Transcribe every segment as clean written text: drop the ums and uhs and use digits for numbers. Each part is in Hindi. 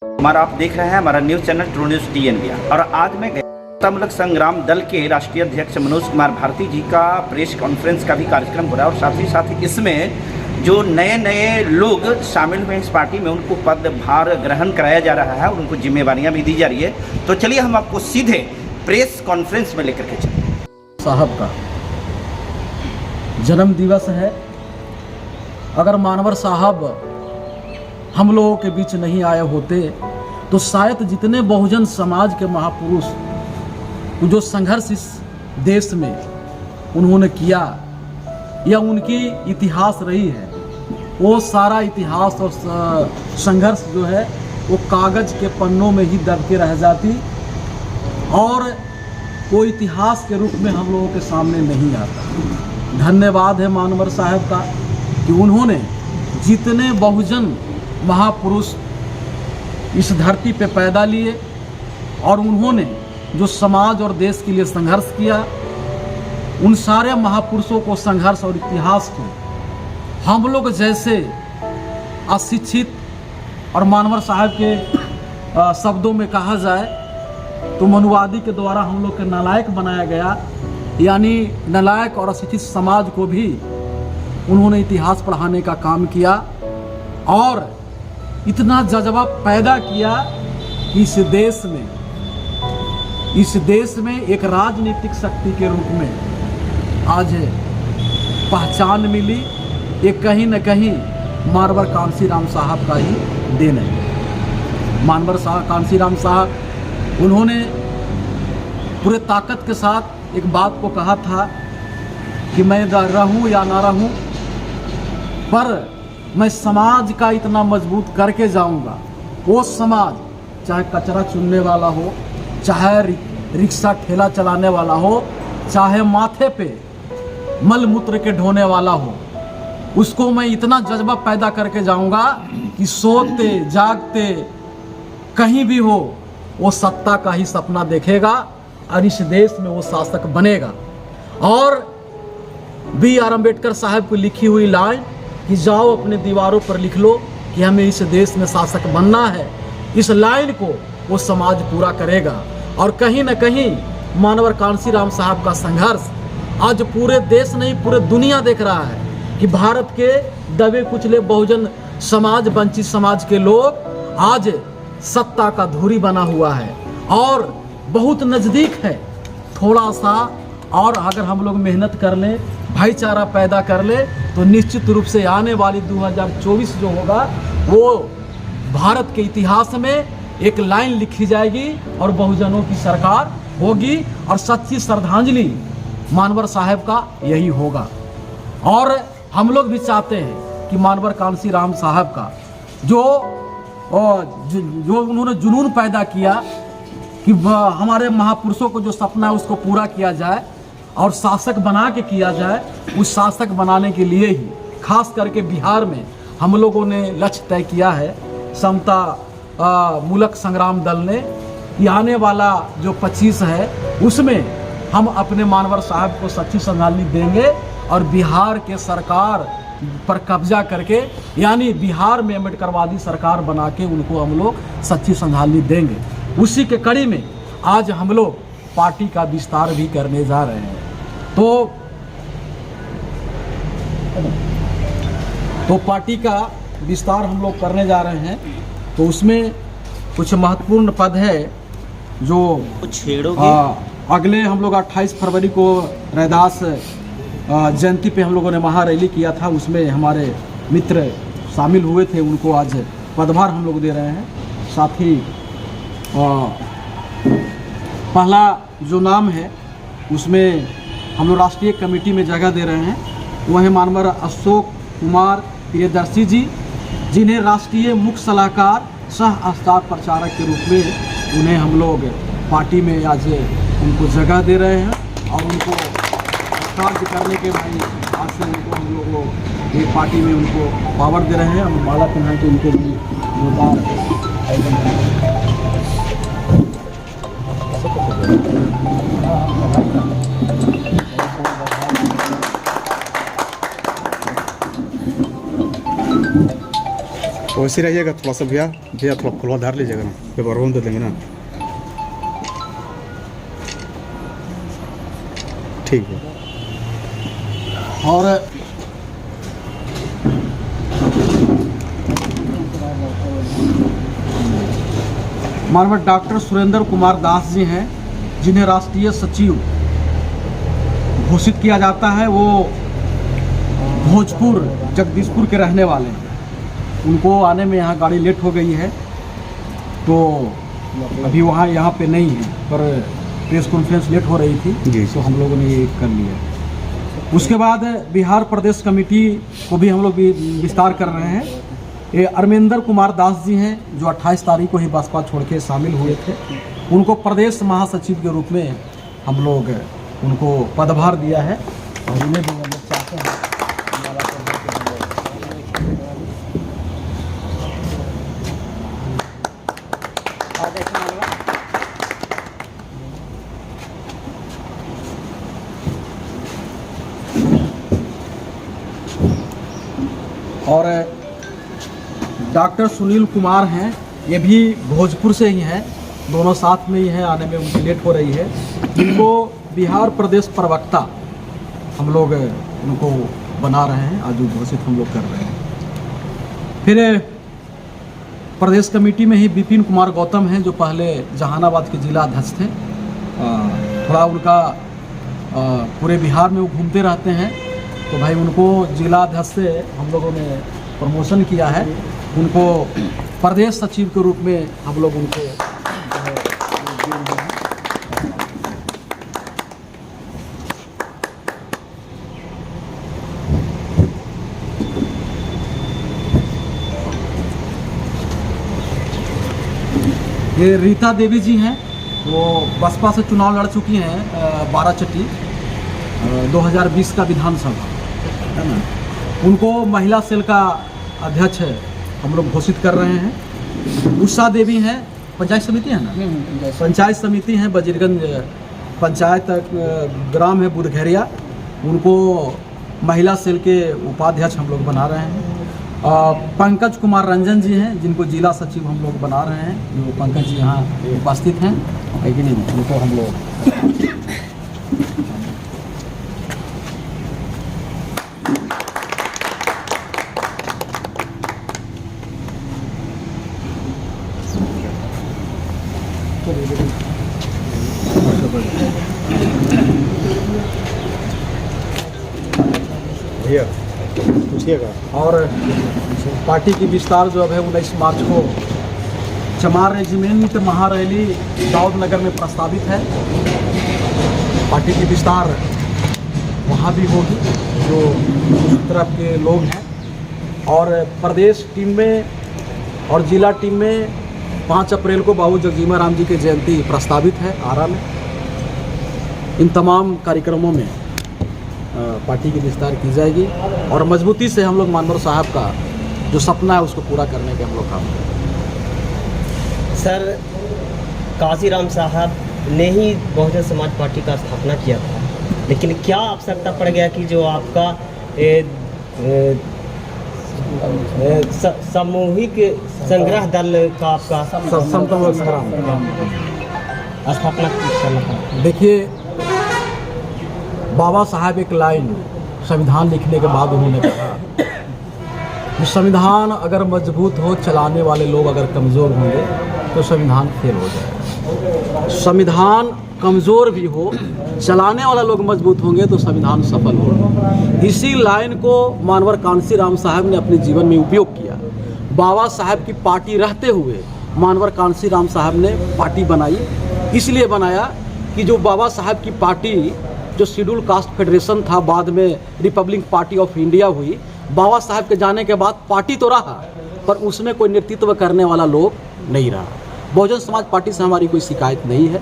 हमारा आप देख रहे हैं हमारा news channel true news T India. और आज मैं तमलक संग्राम दल के राष्ट्रीय अध्यक्ष मनोज कुमार भारती जी का प्रेस कॉन्फ्रेंस का भी कार्यक्रम हो रहा है और साथ ही इसमें जो नए लोग शामिल हुए इस पार्टी में उनको पदभार ग्रहण कराया जा रहा है और उनको जिम्मेवारियां भी दी जा रही है। तो चलिए हम आपको सीधे प्रेस कॉन्फ्रेंस में लेकर के चलते हैं। साहब का जन्म दिवस है। अगर मानवर साहब हम लोगों के बीच नहीं आए होते तो शायद जितने बहुजन समाज के महापुरुष जो संघर्ष इस देश में उन्होंने किया या उनकी इतिहास रही है, वो सारा इतिहास और संघर्ष जो है वो कागज के पन्नों में ही दब के रह जाती और वो इतिहास के रूप में हम लोगों के सामने नहीं आता। धन्यवाद है मानवर साहब का कि उन्होंने जितने बहुजन महापुरुष इस धरती पे पैदा लिए और उन्होंने जो समाज और देश के लिए संघर्ष किया, उन सारे महापुरुषों को संघर्ष और इतिहास को हम लोग जैसे अशिक्षित और मानवर साहब के शब्दों में कहा जाए तो मनुवादी के द्वारा हम लोग के नालायक बनाया गया, यानी नालायक और अशिक्षित समाज को भी उन्होंने इतिहास पढ़ाने का काम किया और इतना जज्बा पैदा किया कि इस देश में एक राजनीतिक शक्ति के रूप में आज पहचान मिली। ये कहीं न कहीं मानवर कांशीराम साहब का ही देन है। मानवर कांशीराम साहब उन्होंने पूरे ताकत के साथ एक बात को कहा था कि मैं रहूं या ना रहूं पर मैं समाज का इतना मजबूत करके जाऊंगा। वो समाज चाहे कचरा चुनने वाला हो, चाहे रिक्शा ठेला चलाने वाला हो, चाहे माथे पे मल मूत्र के ढोने वाला हो, उसको मैं इतना जज्बा पैदा करके जाऊंगा कि सोते जागते कहीं भी हो वो सत्ता का ही सपना देखेगा और इस देश में वो शासक बनेगा। और B.R. अम्बेडकर साहब को लिखी हुई लाइन कि जाओ अपने दीवारों पर लिख लो कि हमें इस देश में शासक बनना है, इस लाइन को वो समाज पूरा करेगा। और कहीं न कहीं मानवर कांशीराम साहब का संघर्ष आज पूरे देश नहीं पूरे दुनिया देख रहा है कि भारत के दबे कुचले बहुजन समाज, वंचित समाज के लोग आज सत्ता का धुरी बना हुआ है और बहुत नज़दीक है। थोड़ा सा और अगर हम लोग मेहनत कर लें, भाईचारा पैदा कर ले तो निश्चित रूप से आने वाली 2024 जो होगा वो भारत के इतिहास में एक लाइन लिखी जाएगी और बहुजनों की सरकार होगी और सच्ची श्रद्धांजलि मानवर साहब का यही होगा। और हम लोग भी चाहते हैं कि मानवर कांशीराम साहब का जो उन्होंने जुनून पैदा किया कि हमारे महापुरुषों को जो सपना है उसको पूरा किया जाए और शासक बना के किया जाए, उस शासक बनाने के लिए ही खास करके बिहार में हम लोगों ने लक्ष्य तय किया है। समता मूलक संग्राम दल ने कि आने वाला जो 25 है उसमें हम अपने मानवर साहब को सच्ची श्रद्धांजलि देंगे और बिहार के सरकार पर कब्जा करके यानी बिहार में अम्बेडकरवादी सरकार बना के उनको हम लोग सच्ची श्रद्धांजलि देंगे। उसी के कड़ी में आज हम लोग पार्टी का विस्तार भी करने जा रहे हैं। तो पार्टी का विस्तार हम लोग करने जा रहे हैं तो उसमें कुछ महत्वपूर्ण पद है जो अगले हम लोग 28 फरवरी को रैदास जयंती पे हम लोगों ने महारैली किया था, उसमें हमारे मित्र शामिल हुए थे, उनको आज पदभार हम लोग दे रहे हैं। साथ ही पहला जो नाम है उसमें हम लोग राष्ट्रीय कमेटी में जगह दे रहे हैं, वह है मानवर अशोक कुमार प्रियदर्शी जी, जिन्हें राष्ट्रीय मुख्य सलाहकार सह स्टार प्रचारक के रूप में उन्हें हम लोग पार्टी में आज उनको जगह दे रहे हैं और उनको कार्य करने के भाई आज से उनको हम लोग ये पार्टी में उनको पावर दे रहे हैं। हम माला पहना के उनको भी वैसे रहिएगा थोड़ा सा भैया भैया थोड़ा खुलवा धार लीजिएगा ना, पेपर दे देंगे ना। ठीक है। और माननीय डॉक्टर सुरेंद्र कुमार दास जी हैं, जिन्हें राष्ट्रीय सचिव घोषित किया जाता है। वो भोजपुर जगदीशपुर के रहने वाले हैं। उनको आने में यहाँ गाड़ी लेट हो गई है, तो अभी वहाँ यहाँ पे नहीं है, पर प्रेस कॉन्फ्रेंस लेट हो रही थी, तो हम लोगों ने ये कर लिया। उसके बाद बिहार प्रदेश कमेटी को भी हम लोग विस्तार कर रहे हैं। ये अरविंदर कुमार दास जी हैं, जो 28 तारीख को ही बसपा छोड़ के शामिल हुए थे। उनको प्रदेश महासचिव के रूप में हम लोग उनको पदभार दिया है, और उन्हें भी हम लोग चाहते हैं। और डॉक्टर सुनील कुमार हैं, ये भी भोजपुर से ही हैं, दोनों साथ में ही हैं, आने में उनकी लेट हो रही है। इनको बिहार प्रदेश प्रवक्ता हम लोग उनको बना रहे हैं, आज घोषित हम लोग कर रहे हैं। फिर प्रदेश कमेटी में ही विपिन कुमार गौतम हैं, जो पहले जहानाबाद के जिला अध्यक्ष थे। थोड़ा उनका पूरे बिहार में वो घूमते रहते हैं, तो भाई उनको जिला अध्यक्ष से हम लोगों ने प्रमोशन किया है। उनको प्रदेश सचिव के रूप में हम लोग उनको ये रीता देवी जी हैं, वो बसपा से चुनाव लड़ चुकी हैं, बाराचट्टी 2020 का विधानसभा है ना। उनको महिला सेल का अध्यक्ष हम लोग घोषित कर रहे हैं। उषा देवी हैं, पंचायत समिति है ना, पंचायत समिति है बजीरगंज पंचायत, ग्राम है बुधघरिया, उनको महिला सेल के उपाध्यक्ष हम लोग बना रहे हैं। पंकज कुमार रंजन जी हैं, जिनको जिला सचिव हम लोग बना रहे हैं। जो पंकज जी यहाँ उपस्थित हैं, है कि नहीं, उनको हम लोग भैया पूछिएगा। और पार्टी की विस्तार जो है 19 मार्च को चमार रेजिमेंट महारैली दाऊद नगर में प्रस्तावित है। पार्टी की विस्तार वहाँ भी होगी, जो उस तरफ के लोग हैं। और प्रदेश टीम में और जिला टीम में 5 अप्रैल को बाबू जगजीवन राम जी की जयंती प्रस्तावित है आरा में। इन तमाम कार्यक्रमों में पार्टी की विस्तार की जाएगी, और मजबूती से हम लोग मानवर साहब का जो सपना है उसको पूरा करने के हम लोग काम करेंगे। सर, काशीराम साहब ने ही बहुजन समाज पार्टी का स्थापना किया था, लेकिन क्या आवश्यकता पड़ गया कि जो आपका सामूहिक संग्रह दल का आपका समता संग्राम स्थापना करना था? देखिए, बाबा साहब एक लाइन संविधान लिखने के बाद उन्होंने कहा कि संविधान अगर मजबूत हो, चलाने वाले लोग अगर कमज़ोर होंगे तो संविधान फेल हो जाएगा। संविधान कमज़ोर भी हो, चलाने वाला लोग मजबूत होंगे तो संविधान सफल होगा। इसी लाइन को मानवर कांशीराम साहब ने अपने जीवन में उपयोग किया। बाबा साहब की पार्टी रहते हुए मानवर कांशीराम साहब ने पार्टी बनाई। इसलिए बनाया कि जो बाबा साहब की पार्टी, जो शेड्यूल कास्ट फेडरेशन था, बाद में रिपब्लिक पार्टी ऑफ इंडिया हुई। बाबा साहब के जाने के बाद पार्टी तो रहा, पर उसमें कोई नेतृत्व करने वाला लोग नहीं रहा। बहुजन समाज पार्टी से हमारी कोई शिकायत नहीं है,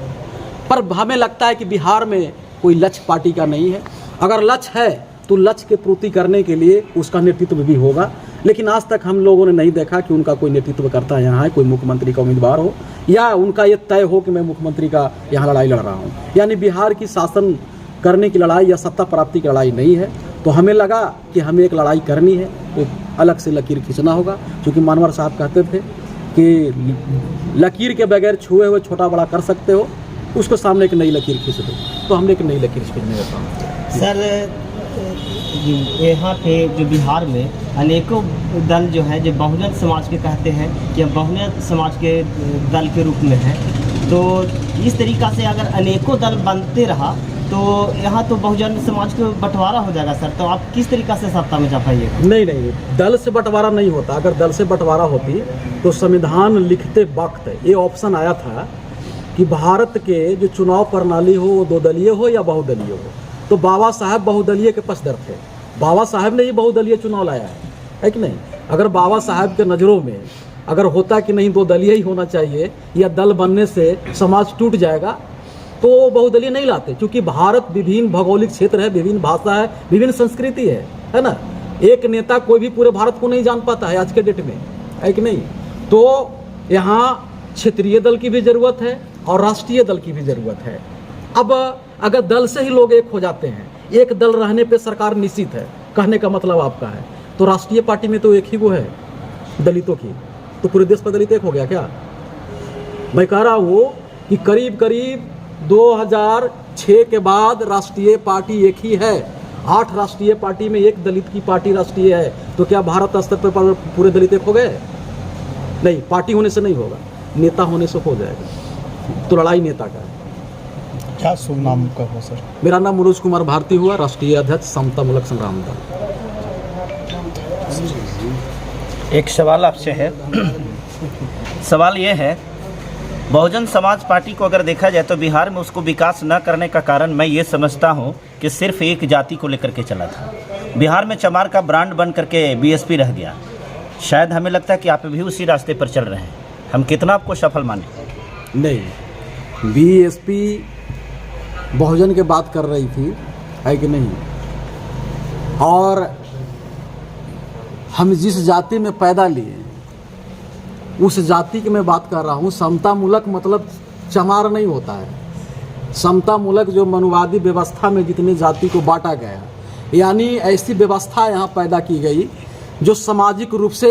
पर हमें लगता है कि बिहार में कोई लक्ष्य पार्टी का नहीं है। अगर लक्ष्य है तो लक्ष्य के पूर्ति करने के लिए उसका नेतृत्व भी होगा, लेकिन आज तक हम लोगों ने नहीं देखा कि उनका कोई नेतृत्व करता यहाँ है, कोई मुख्यमंत्री का उम्मीदवार हो, या उनका ये तय हो कि मैं मुख्यमंत्री का यहाँ लड़ाई लड़ रहा हूँ। यानी बिहार की शासन करने की लड़ाई या सत्ता प्राप्ति की लड़ाई नहीं है। तो हमें लगा कि हमें एक लड़ाई करनी है, तो अलग से लकीर खींचना होगा, क्योंकि मानवर साहब कहते थे कि लकीर के बगैर छुए हुए छोटा बड़ा कर सकते हो, उसको सामने एक नई लकीर खींच दो। तो हमने एक नई लकीर खींचने का काम किया। सर यहाँ पे जो बिहार में अनेकों दल जो है जो बहुजन समाज के कहते हैं कि अब बहुजन समाज के दल के रूप में है, तो इस तरीक़ा से अगर अनेकों दल बनते रहा तो यहाँ तो बहुजन समाज को बंटवारा हो जाएगा सर। तो आप किस तरीक़ा से सत्ता में जा पाइएगा? नहीं, दल से बंटवारा नहीं होता। अगर दल से बंटवारा होती तो संविधान लिखते वक्त ये ऑप्शन आया था कि भारत के जो चुनाव प्रणाली हो वो 2 दलीय हो या बहुदलीय हो। तो बाबा साहब बहुदलीय के पक्षधर थे, बाबा साहब ने ही बहुदलीय चुनाव लाया है कि नहीं? अगर बाबा साहब के नज़रों में अगर होता कि नहीं 2 दलीय ही होना चाहिए या दल बनने से समाज टूट जाएगा, तो बहुदलीय नहीं लाते। क्योंकि भारत विभिन्न भौगोलिक क्षेत्र है, विभिन्न भाषा है, विभिन्न संस्कृति है ना। एक नेता कोई भी पूरे भारत को नहीं जान पाता है आज के डेट में, है कि नहीं? तो यहाँ क्षेत्रीय दल की भी ज़रूरत है और राष्ट्रीय दल की भी ज़रूरत है। अब अगर दल से ही लोग एक हो जाते हैं, एक दल रहने पे सरकार निश्चित है, कहने का मतलब आपका है, तो राष्ट्रीय पार्टी में तो एक ही वो है दलितों की, तो पूरे देश पर दलित एक हो गया क्या? मैं कह रहा हूँ कि करीब 2006 के बाद राष्ट्रीय पार्टी एक ही है। 8 राष्ट्रीय पार्टी में एक दलित की पार्टी राष्ट्रीय है, तो क्या भारत स्तर पर पूरे दलित एक हो गए? नहीं, पार्टी होने से नहीं होगा, नेता होने से हो जाएगा। तो लड़ाई नेता का है। क्या शुभ नाम का हो सर? मेरा नाम मनोज कुमार भारती हुआ, राष्ट्रीय अध्यक्ष समता मूलक संग्राम दल। एक सवाल आपसे है। सवाल ये है, बहुजन समाज पार्टी को अगर देखा जाए तो बिहार में उसको विकास न करने का कारण मैं ये समझता हूँ कि सिर्फ एक जाति को लेकर के चला था। बिहार में चमार का ब्रांड बन करके बीएसपी रह गया। शायद हमें लगता है कि आप भी उसी रास्ते पर चल रहे हैं। हम कितना आपको सफल माने? नहीं, बीएसपी बहुजन की बात कर रही थी, है कि नहीं? और हम जिस जाति में पैदा लिए उस जाति की मैं बात कर रहा हूँ। समता मूलक मतलब चमार नहीं होता है। समता मूलक जो मनुवादी व्यवस्था में जितने जाति को बांटा गया, यानी ऐसी व्यवस्था यहाँ पैदा की गई जो सामाजिक रूप से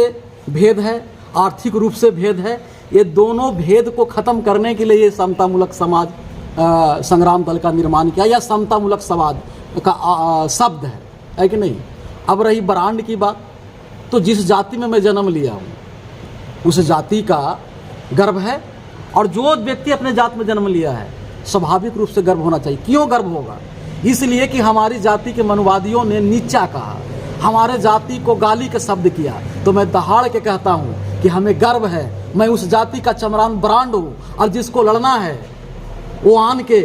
भेद है, आर्थिक रूप से भेद है। ये दोनों भेद को ख़त्म करने के लिए ये समता मूलक समाज संग्राम दल का निर्माण किया, या समता मूलक समाज का शब्द है कि नहीं? अब रही ब्रांड की बात, तो जिस जाति में मैं जन्म लिया हूँ उस जाति का गर्व है, और जो व्यक्ति अपने जात में जन्म लिया है स्वाभाविक रूप से गर्व होना चाहिए। क्यों गर्व होगा? इसलिए कि हमारी जाति के मनुवादियों ने नीचा कहा, हमारे जाति को गाली के शब्द किया। तो मैं दहाड़ के कहता हूँ कि हमें गर्व है, मैं उस जाति का चमरान ब्रांड हूँ, और जिसको लड़ना है वो आन के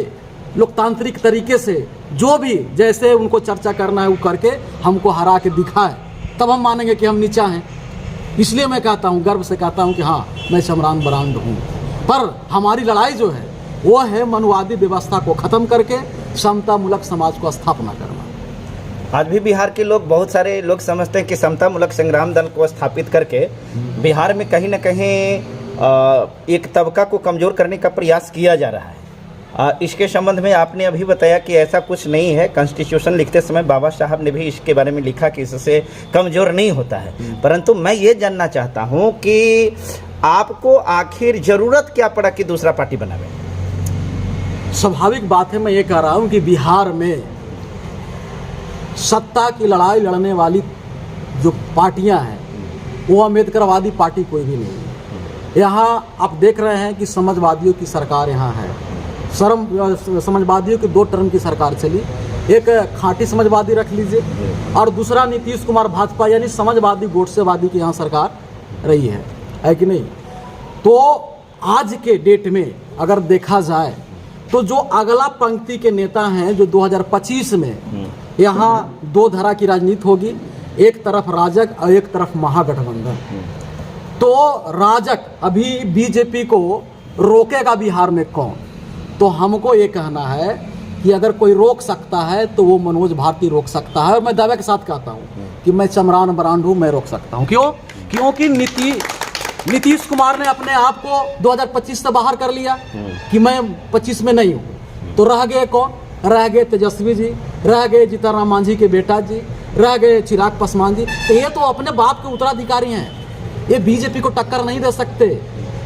लोकतांत्रिक तरीके से जो भी जैसे उनको चर्चा करना है वो करके हमको हरा के दिखाए, तब हम मानेंगे कि हम नीचा हैं। इसलिए मैं कहता हूँ, गर्व से कहता हूँ कि हाँ मैं चमरान ब्रांड हूँ। पर हमारी लड़ाई जो है वो है मनुवादी व्यवस्था को ख़त्म करके समता मूलक समाज को स्थापना करना। आज भी बिहार के लोग, बहुत सारे लोग समझते हैं कि समता मूलक संग्राम दल को स्थापित करके बिहार में कहीं ना कहीं एक तबका को कमज़ोर करने का प्रयास किया जा रहा है। इसके संबंध में आपने अभी बताया कि ऐसा कुछ नहीं है। कॉन्स्टिट्यूशन लिखते समय बाबा साहब ने भी इसके बारे में लिखा कि इससे कमज़ोर नहीं होता है। परंतु मैं ये जानना चाहता हूँ कि आपको आखिर ज़रूरत क्या पड़ा कि दूसरा पार्टी बनावे? स्वाभाविक बात है, मैं ये कह रहा हूँ कि बिहार में सत्ता की लड़ाई लड़ने वाली जो पार्टियां हैं वो अम्बेडकरवादी पार्टी कोई भी नहीं है। यहाँ आप देख रहे हैं कि समाजवादियों की सरकार यहाँ है। समाजवादियों की 2 टर्म की सरकार चली, एक खांटी समाजवादी रख लीजिए और दूसरा नीतीश कुमार भाजपा यानी समाजवादी गोडसेवादी की यहाँ सरकार रही है कि नहीं? तो आज के डेट में अगर देखा जाए तो जो अगला पंक्ति के नेता हैं जो 2025 में यहाँ 2 धारा की राजनीति होगी, एक तरफ राजग और एक तरफ महागठबंधन। तो राजग अभी बीजेपी को रोकेगा बिहार में कौन? तो हमको ये कहना है कि अगर कोई रोक सकता है तो वो मनोज भारती रोक सकता है। और मैं दावे के साथ कहता हूँ कि मैं चमरान ब्रांड हूँ, मैं रोक सकता हूँ। क्यों? क्योंकि नीतीश कुमार ने अपने आप को 2025 से बाहर कर लिया कि मैं 25 में नहीं हूँ। तो रह गए कौन? रह गए तेजस्वी जी, रह गए जीतन राम मांझी के बेटा जी, रह गए चिराग पासवान जी, तो ये तो अपने बाप के उत्तराधिकारी हैं, ये बीजेपी को टक्कर नहीं दे सकते।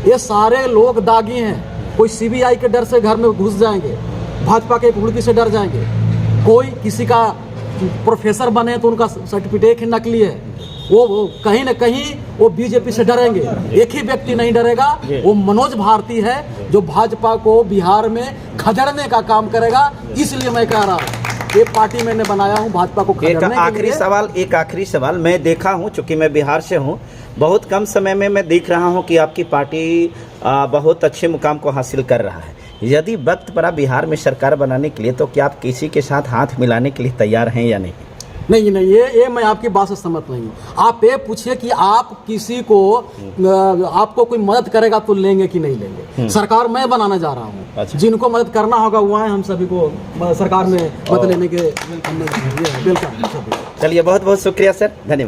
ये सारे लोग दागी हैं, कोई सीबीआई के डर से घर में घुस जाएंगे, भाजपा के हुड़की से डर जाएंगे, कोई किसी का प्रोफेसर बने तो उनका सर्टिफिकेट ही नकली है, वो कहीं ना कहीं वो बीजेपी से डरेंगे। एक ही व्यक्ति नहीं डरेगा, वो मनोज भारती है जो भाजपा को बिहार में खदेड़ने का काम करेगा। इसलिए मैं कह रहा हूँ ये पार्टी मैंने बनाया हूँ भाजपा को खदेड़ने के लिए। एक आखिरी सवाल मैं देखा हूँ, चूंकि मैं बिहार से हूँ, बहुत कम समय में मैं देख रहा हूँ कि आपकी पार्टी बहुत अच्छे मुकाम को हासिल कर रहा है। यदि वक्त पड़ा बिहार में सरकार बनाने के लिए तो क्या आप किसी के साथ हाथ मिलाने के लिए तैयार हैं या नहीं? नहीं, ये मैं आपकी बात से सहमत नहीं हूँ। आप ये पूछिए कि आप किसी को आपको कोई मदद करेगा तो लेंगे कि नहीं लेंगे। सरकार मैं बनाना जा रहा हूँ। अच्छा। जिनको मदद करना होगा वो आए, हम सभी को सरकार में मदद लेने के वेलकम। चलिए, बहुत बहुत शुक्रिया सर, धन्यवाद।